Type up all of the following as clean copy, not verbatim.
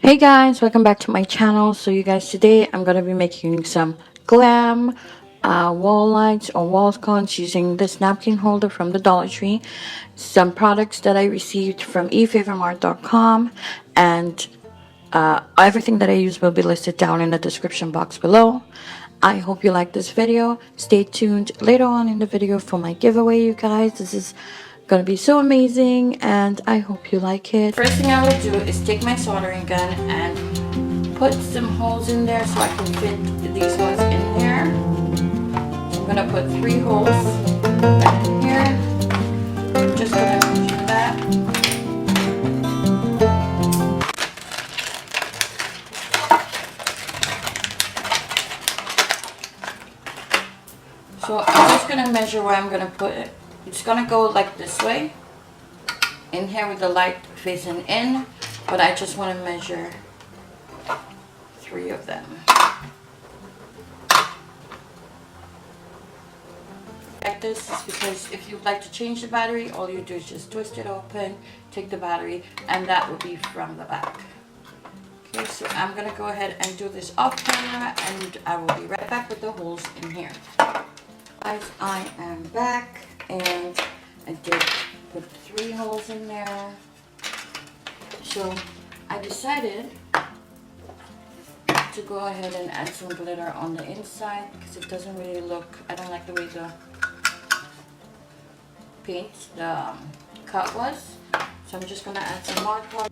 Hey guys, welcome back to my channel. So you guys, today I'm going to be making some GLAM wall lights or wall sconces using this napkin holder from the Dollar Tree. Some products that I received from efavormart.com, and everything that I use will be listed down in the description box below. I hope you like this video. Stay tuned later on in the video for my giveaway, you guys. This is gonna be so amazing and I hope you like it. First thing I will do is take my soldering gun and put some holes in there so I can fit these ones in there. I'm gonna put 3 holes right in here. I'm just gonna measure that. So I'm just gonna measure where I'm gonna put it. It's gonna go like this way, in here with the light facing in, but I just want to measure 3 of them. Like this is because if you'd like to change the battery, all you do is just twist it open, take the battery, and that will be from the back. Okay, so I'm gonna go ahead and do this off camera, and I will be right back with the holes in here. Guys, I am back, and I did put 3 holes in there. So I decided to go ahead and add some glitter on the inside because it doesn't really look, I don't like the way the paint, the cut was. So I'm just going to add some more color.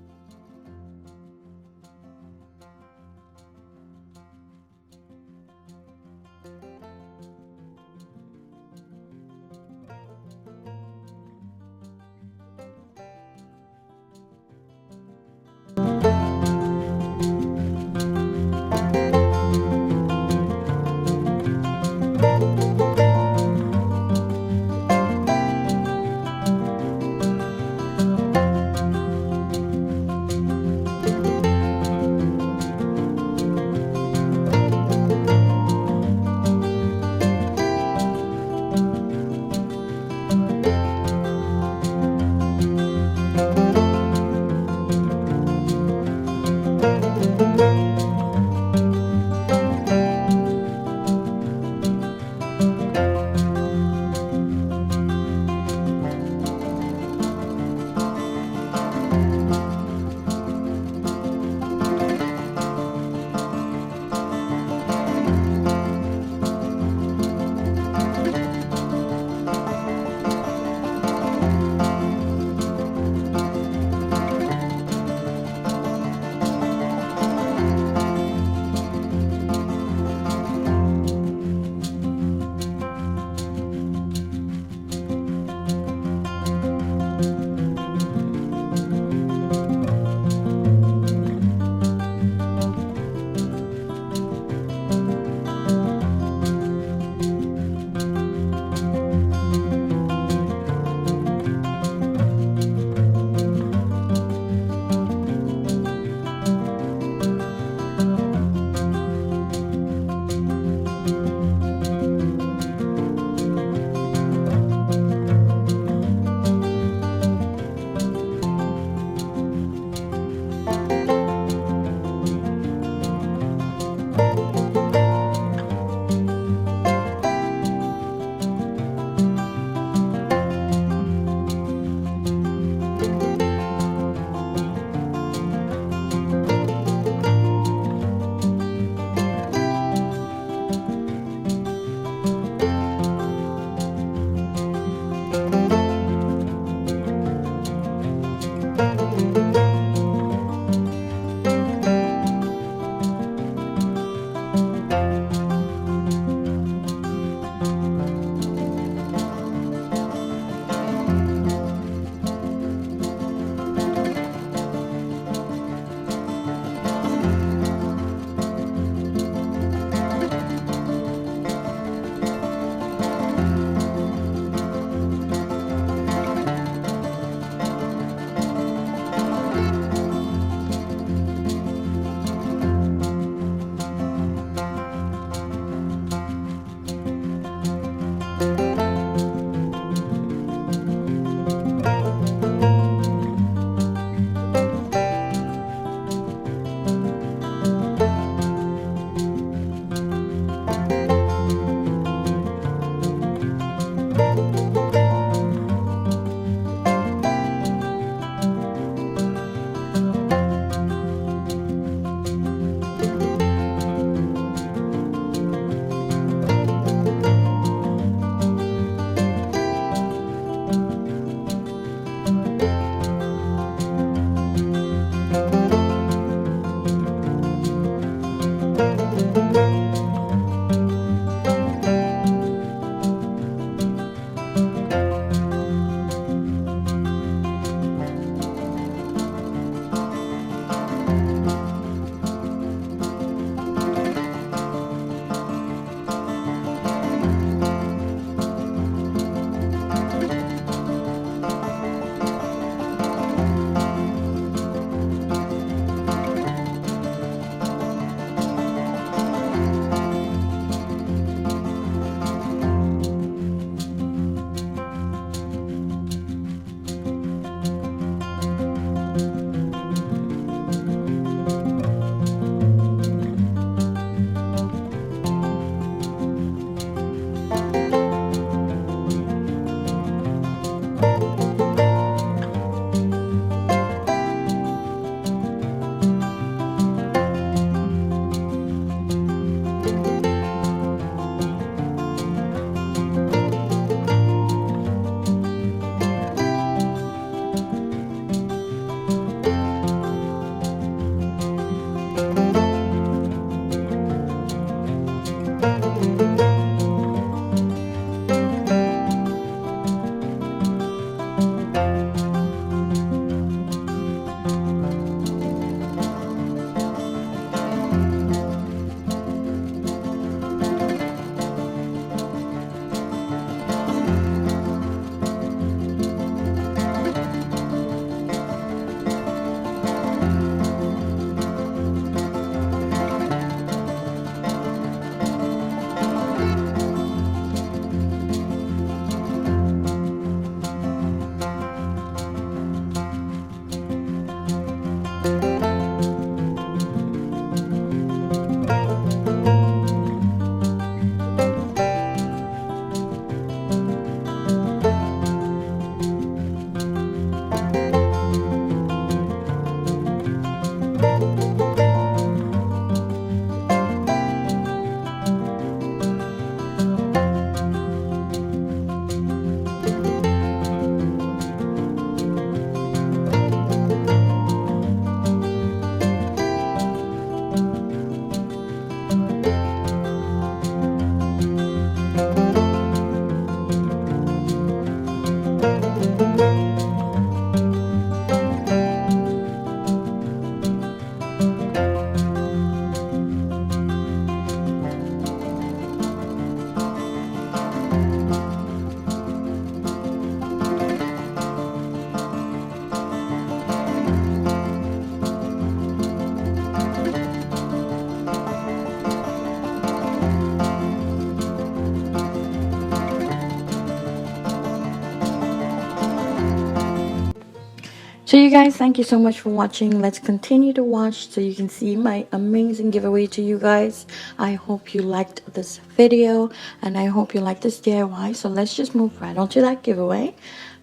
guys, thank you so much for watching. Let's continue to watch so you can see my amazing giveaway to you guys. I hope you liked this video and I hope you liked this DIY. So let's just move right on to that giveaway.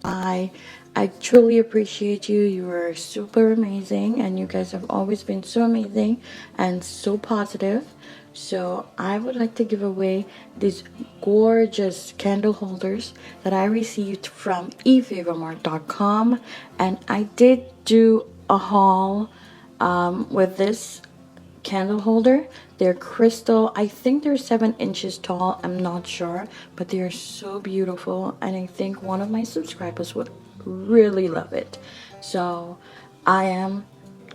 I truly appreciate you. You are super amazing and you guys have always been so amazing and so positive. So I would like to give away these gorgeous candle holders that I received from efavormart.com, and I did do a haul with this candle holder. They're crystal. I think they're 7 inches tall. I'm not sure, but they are so beautiful and I think one of my subscribers would really love it. So I am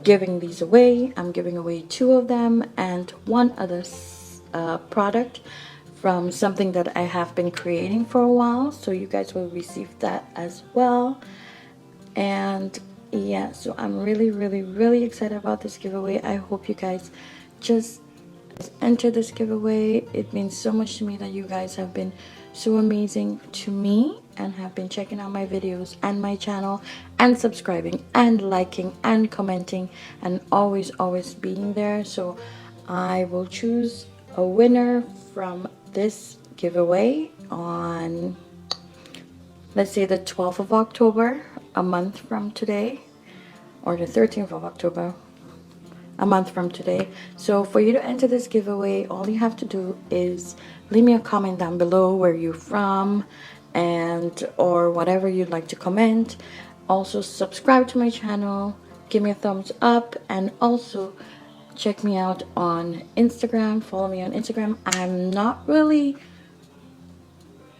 giving these away. I'm giving away 2 of them and one other product from something that I have been creating for a while, so you guys will receive that as well. And yeah, so I'm really excited about this giveaway. I hope you guys just enter this giveaway. It means so much to me that you guys have been so amazing to me and have been checking out my videos and my channel and subscribing and liking and commenting and always being there. So I will choose a winner from this giveaway on, let's say, the 12th of October, a month from today, or the 13th of October, a month from today. So for you to enter this giveaway, all you have to do is leave me a comment down below where you're from and or whatever you'd like to comment. Also subscribe to my channel, give me a thumbs up, and also check me out on Instagram. Follow me on Instagram. I'm not really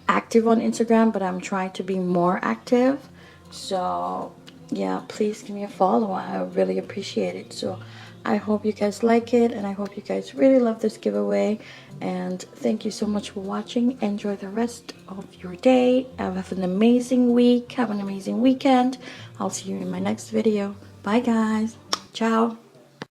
active on Instagram, but I'm trying to be more active. So yeah, please give me a follow. I really appreciate it. So I hope you guys like it and I hope you guys really love this giveaway. And thank you so much for watching. Enjoy the rest of your day. Have an amazing week. Have an amazing weekend. I'll see you in my next video. Bye guys. Ciao.